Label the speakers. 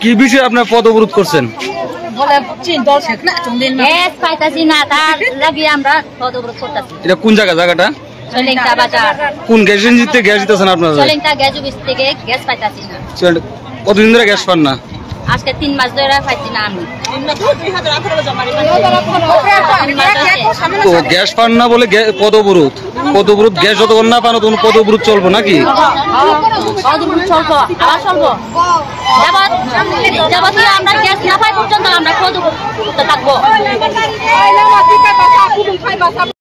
Speaker 1: কি বিষয়ে আপনার পদ অবরোধ করছেন? এটা কোন জায়গাটা? কোন গ্যাস এজেন্সিতে গ্যাস দিতেছেন আপনারা? কতদিন ধরে গ্যাস পান না?
Speaker 2: আজকে 3 মাস ধরে পাইছি না আমি।
Speaker 1: তো গ্যাস পান না বলে পদ অবরোধ গ্যাস যতক্ষণ না পান তখন পদ অবরোধ চলবো নাকি?
Speaker 2: আমরা গ্যাস না পাই পর্যন্ত আমরা পদ অবরোধ থাকবো।